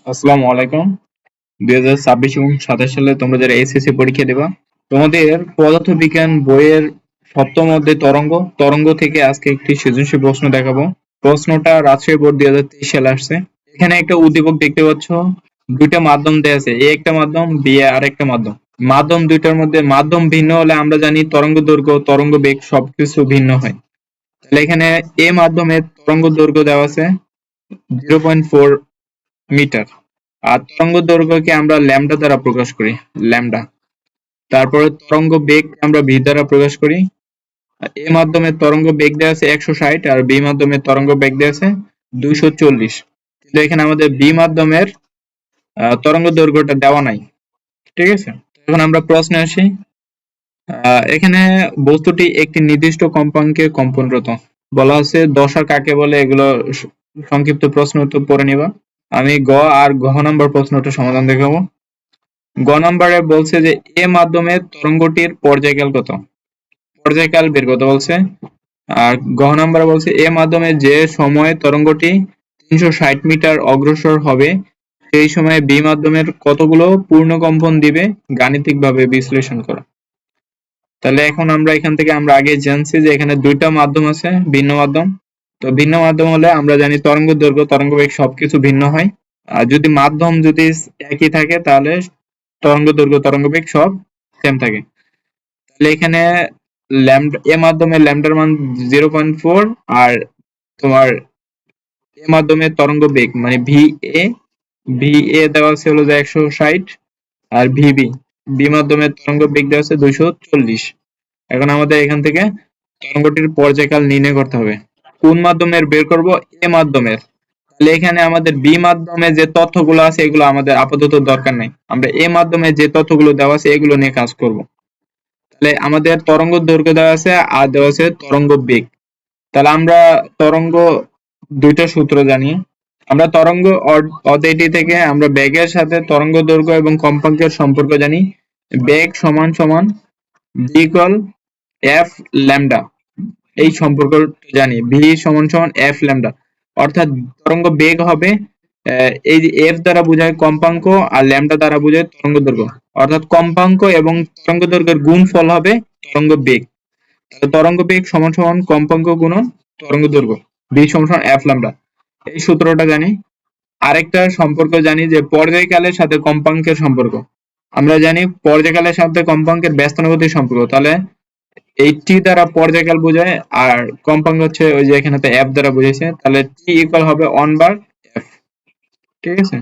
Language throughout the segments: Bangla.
আসসালামু আলাইকুম। 2026 এবং 27 সালে তোমরা যারা এসএসসি পরীক্ষা দেবা, তোমাদের পদার্থবিজ্ঞান বইয়ের সপ্তম অধ্যায় তরঙ্গ থেকে আজকে একটি সৃজনশীল প্রশ্ন দেখাবো। প্রশ্নটা রাজশাহী বোর্ড 2023 সালে আসছে। এখানে একটা উদ্দীপক দেখতে পাচ্ছ, দুইটা মাধ্যম দেয়া আছে, এ একটা মাধ্যম, বি আর একটা মাধ্যম। মাধ্যম দুইটার মধ্যে মাধ্যম ভিন্ন হলে আমরা জানি তরঙ্গ দৈর্ঘ্য, তরঙ্গ বেগ সবকিছু ভিন্ন হয়। তাহলে এখানে এ মাধ্যমে তরঙ্গ দৈর্ঘ্য দেওয়া আছে 0.4 মিটার, আর তরঙ্গ দৈর্ঘ্যকে আমরা ল্যামডা দ্বারা প্রকাশ করি, ল্যামডা। তারপরে তরঙ্গ বেগ আমরা ভি দ্বারা প্রকাশ করি। এ মাধ্যমে তরঙ্গ বেগ দেওয়া আছে 160, আর বি মাধ্যমে তরঙ্গ বেগ দেওয়া আছে 240। কিন্তু এখানে আমাদের বি মাধ্যমের তরঙ্গ দৈর্ঘ্যটা দেওয়া নাই। ঠিক আছে, এখন আমরা প্রশ্নে আসি। এখানে বস্তুটি একটি নির্দিষ্ট কম্পাঙ্কে কম্পনরত। বলা আছে দশা কাকে বলে, এগুলো সংক্ষিপ্ত প্রশ্ন উত্তর পড়ে নিবা। আমি গ আর ঘ নম্বর প্রশ্নটা সমাধান দেখাবো। গ নম্বরে বলছে যে এ মাধ্যমে তরঙ্গটির পর্যায়কাল কত, পর্যায়কাল বের করতে বলছে। আর ঘ নম্বরে বলছে এ মাধ্যমে যে সময়ে তরঙ্গটি 360 মিটার অগ্রসর হবে সেই সময়ে বি মাধ্যমের কতগুলো পূর্ণ কম্পন দিবে গাণিতিকভাবে বিশ্লেষণ করা। তাহলে এখন আমরা এখান থেকে আমরা আগে জানছি যে এখানে দুইটা মাধ্যম আছে, ভিন্ন মাধ্যম। তো ভিন্ন মাধ্যম হলে আমরা জানি তরঙ্গ দৈর্ঘ্য, তরঙ্গ বেগ সবকিছু ভিন্ন হয়। আর যদি মাধ্যম যদি একই থাকে তাহলে তরঙ্গ দৈর্ঘ্য, তরঙ্গ বেগ সব সেম থাকে। তাহলে এখানে ল্যামডা এ মাধ্যমে ল্যামডার মান 0.4, আর তোমার এ মাধ্যমে তরঙ্গ বেগ মানে ভি এ দেওয়া আছে হলো যে 160, আর বি মাধ্যমে তরঙ্গ বেগ দেওয়া আছে 240। এখন আমাদের এখান থেকে তরঙ্গটির পর্যায়কাল নির্ণয় করতে হবে। কোন মাধ্যমের বের করব? এ মাধ্যমের। তাহলে এখানে আমাদের বি মাধ্যমে যে তথ্যগুলো আছে এগুলো আমাদের আপাতত দরকার নেই, আমরা এ মাধ্যমে যে তথ্যগুলো দেওয়া আছে এগুলো নিয়ে কাজ করব। তাহলে আমাদের তরঙ্গ দৈর্ঘ্য দেওয়া আছে আর দেওয়া আছে তরঙ্গ বেগ। তাহলে আমরা তরঙ্গ দুইটা সূত্র জানি। আমরা তরঙ্গ অধ্যায়টি থেকে আমরা বেগের সাথে তরঙ্গ দৈর্ঘ্য এবং কম্পাঙ্কের সম্পর্ক জানি। বেগ সমান সমান ভি ইকুয়াল এফ ল্যামডা, এই সম্পর্ক জানি। ভি সমান সমান এফ ল্যামডা, অর্থাৎ তরঙ্গ বেগ হবে এই যে এফ দ্বারা বোঝায় কম্পাঙ্ক আর ল্যামডা দ্বারা বোঝায় তরঙ্গ দৈর্ঘ্য, অর্থাৎ কম্পাঙ্ক এবং তরঙ্গ দৈর্ঘ্যের গুণফল হবে তরঙ্গ বেগ। তাহলে তরঙ্গ বেগ সমান সমান কম্পাঙ্ক গুণন তরঙ্গ দৈর্ঘ্য, ভি সমান সমান এফ ল্যামডা, এই সূত্রটা জানি। আরেকটা সম্পর্ক জানি যে পর্যায়কালের সাথে কম্পাঙ্কের সম্পর্ক। আমরা জানি পর্যায়কালের সাথে কম্পাঙ্কের ব্যস্তানুপাতিক সম্পর্ক। তাহলে এই টি দ্বারা পর্যায়কাল বোঝায়, আর কম্পাঙ্ক হচ্ছে ওই যে এখানে এফ দ্বারা বুঝেছে। তাহলে টি ইকুয়াল হবে 1/f। ঠিক আছে,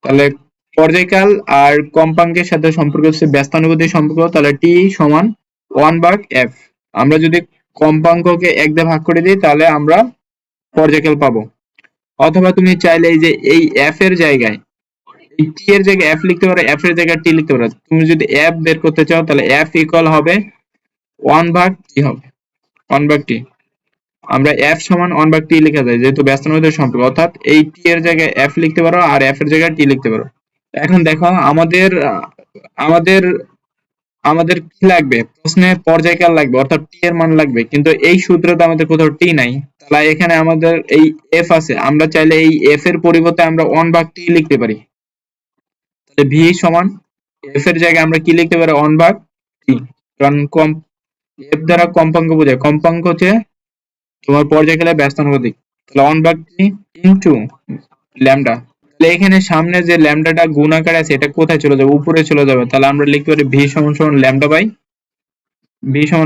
তাহলে পর্যায়কাল আর কম্পাঙ্কের সাথে সম্পর্ক হচ্ছে ব্যস্তানুপাতিক সম্পর্ক। তাহলে টি সমান 1/f। আমরা যদি কম্পাঙ্ককে 1 দিয়ে ভাগ করে দিই তাহলে আমরা পর্যায়কাল পাবো। অথবা তুমি চাইলে এই যে এই এফ এর জায়গায় এই টি এর জায়গায় এফ লিখতে পারো, এফ এর জায়গায় টি লিখতে পারো। তুমি যদি এফ বের করতে চাও তাহলে এফ ইকুয়াল হবে 1/t হবে, 1/t। আমরা f সমান 1/t লেখা যায় যেহেতু ব্যস্তানুপাতিক সম্পর্ক, অর্থাৎ এই t এর জায়গায় f লিখতে পারো আর f এর জায়গায় t লিখতে পারো। এখন দেখো আমাদের আমাদের আমাদের কি লাগবে, প্রশ্নে পর্যায়কাল লাগবে অর্থাৎ t এর মান লাগবে, কিন্তু এই সূত্রতে আমাদের কোথাও t নাই। তাহলে এখানে আমাদের এই f আছে, আমরা চাইলে এই f এর পরিবর্তে আমরা 1/t লিখতে পারি। তাহলে v সমান f এর জায়গায় আমরা কি লিখতে পারি? 1/t, কারণ f দ্বারা কম্পাঙ্ক বোঝায়, কম্পাঙ্ক হচ্ছে তোমার পর্যায়কালের ব্যস্তানুপাতিক। তাহলে 1/t ইনটু ল্যামডা। তাহলে এখানে সামনে যে ল্যামডাটা গুণ আকারে আছে এটা কোথায় চলে যাবে? উপরে চলে যাবে। তাহলে আমরা লিখতে পারি ভি সমান সমান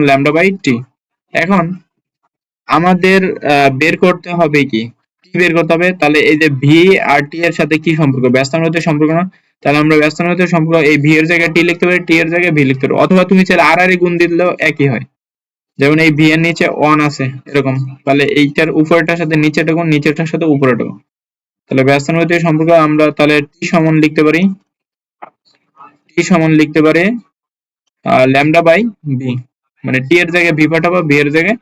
ল্যামডা বাই টি। এখন আমাদের বের করতে হবে কি, টি বের করতে হবে। তাহলে এই যে ভি আর টি এর সাথে কি সম্পর্ক? ব্যস্তানুপাতিক সম্পর্ক না? তাহলে আমরা ব্যস্তানুপাতিক সম্পর্ক এই ভি এর জায়গায় টি লিখতে পারি, টি এর জায়গায় ভি লিখতে পারি। অথবা তুমি চাইলে আর গুণ দিলেও একই হয়। যেমন এই ভি এর নিচে 1 আছে এরকম, তাহলে এইটার উপরেরটার সাথে নিচেরটা গুণ, নিচেরটার সাথে উপরেরটা গুণ। তাহলে ব্যস্তানুপাতিক সম্পর্ক আমরা তাহলে টি সমান লিখতে পারি ল্যামডা বাই ভি, মানে টি এর জায়গায় ভি পাঠাবো, ভি এর জায়গায়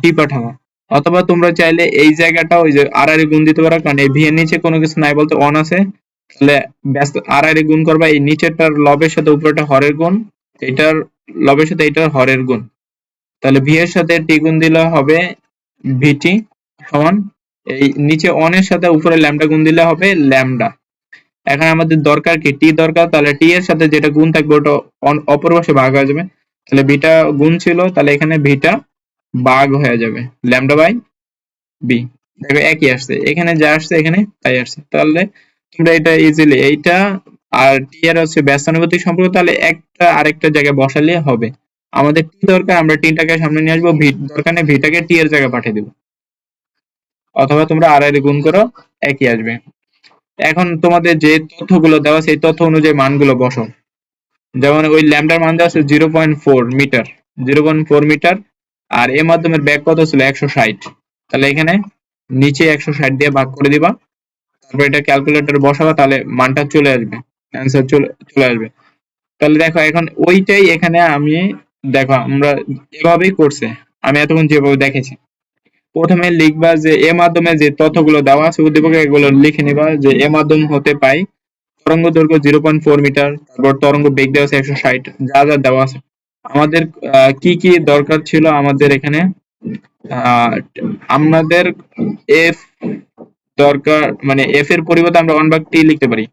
টি পাঠাবো। অথবা তোমরা চাইলে এই জায়গাটা ওই যে আর গুণ দিতে পারো, কারণ এই ভি এর নিচে কোনো কিছু নাই বলতে 1 আছে। তাহলে আর গুণ করবা, এই নিচেরটার লবের সাথে উপরেরটা হরের গুণ, এটার লবের সাথে এটার হরের গুণ। তাহলে ভি এর সাথে টি গুণ দিলে হবে ভিটি সমান এই নিচে অন এর সাথে উপরে ল্যামডা গুণ দিলে হবে ল্যামডা। এখন আমাদের দরকার কি, টি দরকার, তাহলে টি এর সাথে যেটা গুণ থাকবে ওটা অপর পাশে ভাগ হয়ে যাবে। তাহলে বিটা গুণ ছিল, তাহলে এখানে বিটা ভাগ হয়ে যাবে ল্যামডা বাই বি। দেখো একই আসছে, এখানে যা আসছে এখানে তাই আসছে। তাহলে তোমরা এটা ইজিলি এইটা আর টি এর হচ্ছে ব্যস্তানুপাতিক সম্পর্ক, তাহলে একটা আরেকটা জায়গায় বসালে হবে। আমাদের টি দরকার, আমরা টিটাকে সামনে নিয়ে আসবো, ভি দরকার নেই, ভিটাকে টি এর জায়গায় পাঠিয়ে দেবো, অথবা তোমরা আর এর গুণ করো, একই আসবে। এখন তোমাদের যে তথ্যগুলো দেওয়া সেই তথ্য অনুযায়ী মানগুলো বসো। যেমন ওই ল্যামডার মান দেওয়া আছে 0.4 মিটার, 0.4 মিটার, আর এর মাধ্যমের ব্যাগ কত ছিল 160। তাহলে এখানে নিচে 160 দিয়ে ভাগ করে দিবা, তারপর এটা ক্যালকুলেটর বসাবা, তাহলে মানটা চলে আসবে, অ্যান্সার চলে আসবে। তাহলে দেখো এখন ওইটাই এখানে আমি, দেখো আমরা এভাবেই করছে, আমি এতক্ষণ যেভাবে দেখেছি। প্রথমে লিখবা যে এ মাধ্যমে যে তথ্যগুলো দেওয়া আছে উদ্দীপকে এগুলো লিখে নিবা যে এ মাধ্যম হতে পাই তরঙ্গ দৈর্ঘ্য 0.4 মিটার, তারপর তরঙ্গ বেগ দেওয়া আছে 160, যা যা দেওয়া আছে। আমাদের কি কি দরকার ছিল আমাদের এখানে, আহ, আমাদের এফ দরকার, মানে এফ এর পরিবর্তে আমরা 1/t লিখতে পারি।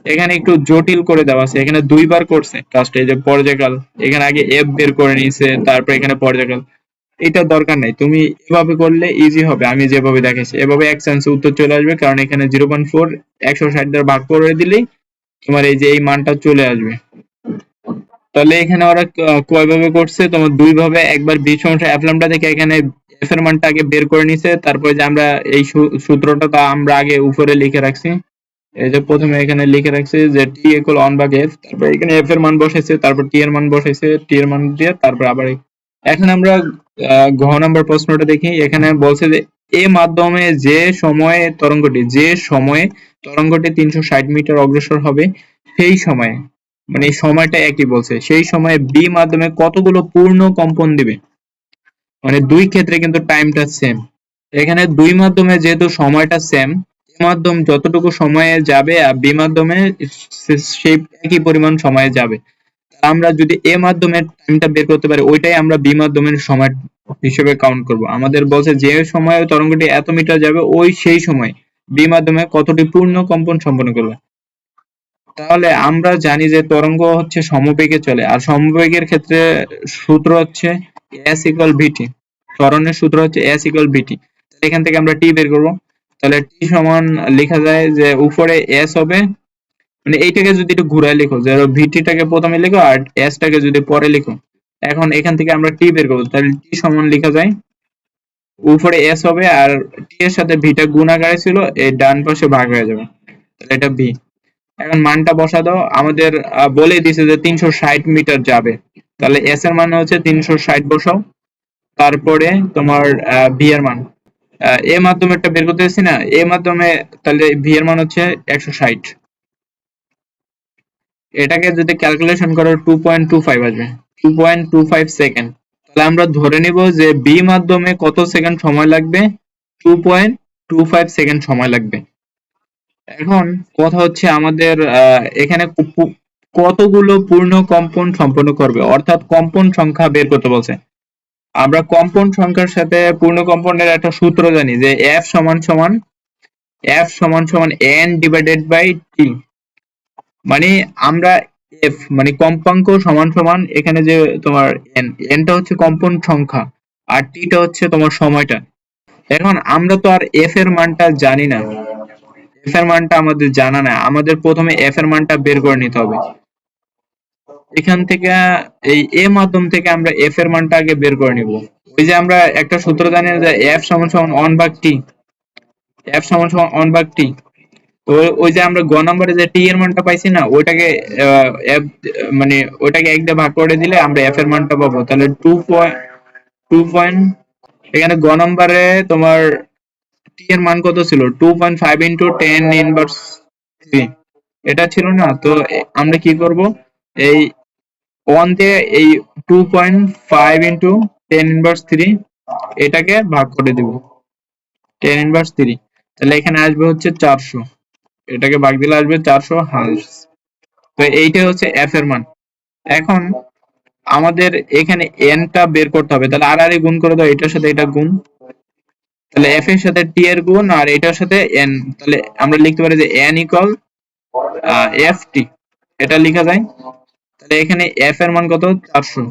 এখানে একটু জটিল করে দেওয়া আছে, এখানে দুইবার করছে কাজটা, এই যে পর্যায়কাল, এখানে আগে এফ বের করে নিয়েছে, তারপর এখানে পর্যায়কাল। এটা দরকার নাই, তুমি এভাবে করলে ইজি হবে, আমি যেভাবে দেখেছি এভাবে এক চান্সে উত্তর চলে আসবে, কারণ এখানে 0.4 160 দ্বারা ভাগ করে দিলেই তোমার এই যে এই মানটা চলে আসবে। তাহলে এখানে ওরা কয় ভাবে করছে, তোমার দুই ভাবে, একবার বি সমস্যা এফ ল্যামডা থেকে এখানে এফ এর মানটা আগে বের করে নিছে, তারপরে যে আমরা এই সূত্রটা তা আমরা আগে উপরে লিখে রাখছি। এই যে প্রথমে এখানে লিখে রাখছি যে টি ইকুয়াল 1/f, তারপর এখানে এফ এর মান বসাইছে, তারপর টি এর মান বসাইছে, টি এর মান দিয়ে তারপর আবার এখন আমরা ঘ নাম্বার প্রশ্নটা দেখি। এখানে বলছে যে এ মাধ্যমে যে সময়ে তরঙ্গটি 360 মিটার অগ্রসর হবে সেই সময়ে, মানে এই সময়টা একই বলছে, সেই সময়ে বি মাধ্যমে কতগুলো পূর্ণ কম্পন দিবে। মানে দুই ক্ষেত্রে কিন্তু টাইমটা সেম। এখানে দুই মাধ্যমে যেহেতু সময়টা সেম, এ মাধ্যম যতটুকু সময়ে যাবে আর বি মাধ্যমে সেই একই পরিমাণ সময়ে যাবে। আমরা যদি এ মাধ্যমের টাইমটা বের করতে পারি, ওইটাই আমরা বি মাধ্যমের সময় হিসেবে কাউন্ট করব। আমাদের বলছে যে সময়ে তরঙ্গটি এত মিটার যাবে, ওই সেই সময় বি মাধ্যমে কতটি পূর্ণ কম্পন সম্পন্ন করবে। তাহলে আমরা জানি যে তরঙ্গ হচ্ছে সমবেগে চলে, আর সমবেগের ক্ষেত্রে সূত্র হচ্ছে s ইকুয়াল ভিটি, ত্বরণের সূত্র হচ্ছে s ইকুয়াল ভিটি। এখান থেকে আমরা টি বের করব। তাহলে টি সমান লেখা যায় যে উপরে s হবে, মানে এইটাকে যদি একটু ঘুরায় লিখো যে ভিটিটাকে প্রথমে লিখো আর এস টাকে যদি পরে লিখো। এখন এখান থেকে আমরা টি বের করবো, তাহলে টি সমান লেখা যায় উপরে এস হবে আর টি এর সাথে ভিটা গুণ আকারে ছিল, এই ডান পাশে ভাগ হয়ে যাবে, তাহলে এটা ভি। এখন মানটা বসা দাও, আমাদের বলে দিছে যে 360 মিটার যাবে, তাহলে এস এর মান হচ্ছে 360 বসাও, তারপরে তোমার ভি এর মান, এ মাধ্যমেরটা বের করতেছি না, এ মাধ্যমে, তাহলে ভি এর মান হচ্ছে 160। এটাকে যদি ক্যালকুলেশন করো 2.25 আসবে, 2.25 সেকেন্ড। তাহলে আমরা ধরে নিব যে বি মাধ্যমে কত সেকেন্ড সময় লাগবে, 2.25 সেকেন্ড সময় লাগবে। এখন কথা হচ্ছে আমাদের এখানে কতগুলো পূর্ণ কম্পন সম্পন্ন করবে, অর্থাৎ কম্পন সংখ্যা বের করতে বলছে। আমরা কম্পন সংখ্যার সাথে পূর্ণ কম্পনের একটা সূত্র জানি যে f সমান n ডিভাইডেড বাই টি। মানে আমরা এফ মানে কম্পাঙ্ক সমান সমান এখানে যে তোমার এন, এনটা হচ্ছে কম্পন সংখ্যা আর টিটা হচ্ছে তোমার সময়টা। এখন আমরা তো আর এফ এর মানটা জানি না, এফ এর মানটা আমাদের জানা না, আমাদের প্রথমে এফ এর মানটা বের করে নিতে হবে। এখান থেকে এই এ মাধ্যম থেকে আমরা এফ এর মানটা আগে বের করে নিব। ওই যে আমরা একটা সূত্র জানি যে এফ সমান সমান 1/t, এফ সমান সমান 1/t। তো ওই যে আমরা গ নম্বরে যে টি এর মানটা পাইছি না, ওইটাকে এফ মানে ওইটাকে এক দিয়ে ভাগ করে দিলে আমরা এফ এর মানটা পাবো, তাহলে 2 পয়েন্ট, এখানে গ নম্বরে তোমার টি এর মান কত ছিল, 2.5 ইন্টু 10⁻³ এটা ছিল না তো। আমরা কি করব, এই 1 দিয়ে এই 2.5 ইন্টু 10⁻³ এটাকে ভাগ করে দিব 10⁻³, তাহলে এখানে আসবে হচ্ছে 400, এটাকে ভাগ দিলে আসবে 400 হার্টজ। তো এইটা হচ্ছে এফ এর মান। এখন আমাদের এখানে এন টা বের করতে হবে, তাহলে আর গুণ করে দাও, এটার সাথে এটা গুণ, তাহলে f এর সাথে t এর গুণ আর এটার সাথে n, তাহলে আমরা লিখতে পারি যে n ইকুয়াল ft, এটা লেখা যায়। তাহলে এখানে f এর মান কত 400,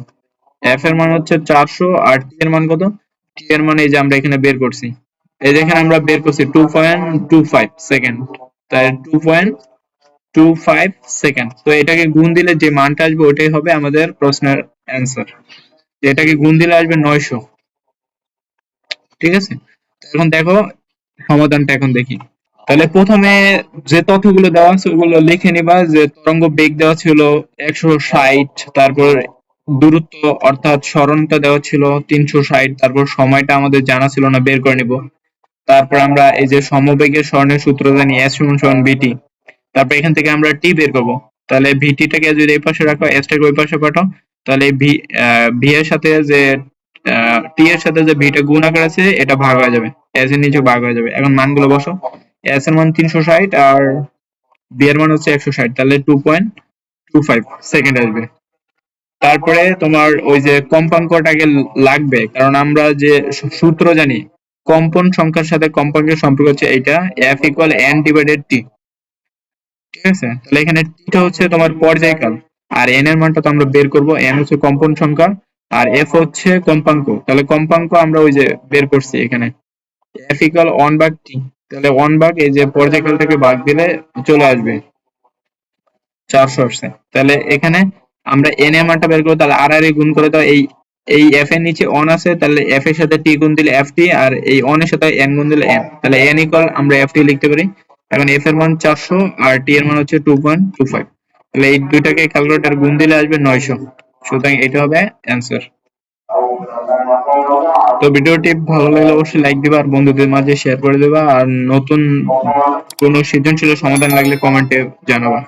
f এর মান হচ্ছে 400 আর t এর মান কত, t এর মান এই যে আমরা এখানে বের করছি, এই যে এখানে আমরা বের করছি 2.25 সেকেন্ড, তাই 2.25 সেকেন্ড। তো এটাকে গুণ দিলে যে মানটা আসবে ওটাই হবে আমাদের প্রশ্নের অ্যান্সার, এটাকে গুণ দিলে আসবে 900। ঠিক আছে, এখন দেখো সমাধানটা এখন দেখি। তাহলে প্রথমে যে তথ্যগুলো দেওয়া আছে ওগুলো লিখে নিবা, যে তরঙ্গ বেগ দেওয়া ছিল 160, তারপর দূরত্ব অর্থাৎ সরণটা দেওয়া ছিল 360, তারপর সময়টা আমাদের জানা ছিল না, বের করে নিব। তারপর আমরা এই যে সমবেগের সরণের সূত্র জানি s সমান সমান vt, তারপর এখান থেকে আমরা t বের করব। তাহলে vt টাকে যদি এই পাশে রাখো, s টাকে ওই পাশে পাঠাও, তাহলে v এর সাথে যে t এর সাথে যে v টা গুণ আকার আছে এটা ভাগ হয়ে যাবে, s এর নিচে ভাগ হয়ে যাবে। এখন মানগুলো বসো, s এর মান 360 আর v এর মান হচ্ছে 160, তাহলে 2.25 সেকেন্ড আসবে। তারপরে তোমার ওই যে কম্পাঙ্কটাকে লাগবে, কারণ আমরা যে সূত্র জানি কম্পন সংখ্যার সাথে কম্পাঙ্কের সম্পর্ক হচ্ছে এইটা, f equal n divided t। ঠিক আছে, তাহলে এখানে t টা হচ্ছে তোমার পর্যায়কাল, আর n এর মানটা তো আমরা বের করব, n হচ্ছে কম্পন সংখ্যা আর f হচ্ছে কম্পাঙ্ক। তাহলে কম্পাঙ্ক আমরা ওই যে বের করছি এখানে, f ইকুয়াল 1 ভাগ t, তাহলে 1 ভাগ এই যে পর্যায়কাল থেকে ভাগ দিলে চলে আসবে 400 আসছে। তাহলে এখানে আমরা n এর মানটা বের করব, তাহলে আর গুণ করে দাও, এই f এর নিচে 1 আছে, তাহলে f এর সাথে t গুণ দিলে ft, আর এই 1 এর সাথে n গুণ দিলে n, তাহলে n ইকুয়াল আমরা ft লিখতে পারি। এখন f এর মান 400 আর t এর মান হচ্ছে 2.25, তাহলে এই দুইটাকে ক্যালকুলেটর গুণ দিলে আসবে 900, সুতরাং এটা হবে অ্যান্সার। তো ভিডিওটি ভালো লাগলে অবশ্যই লাইক দিবা আর বন্ধুদের মাঝে শেয়ার করে দিবা, আর নতুন কোনো সৃজনশীল সমাধান লাগলে কমেন্টে জানাবা।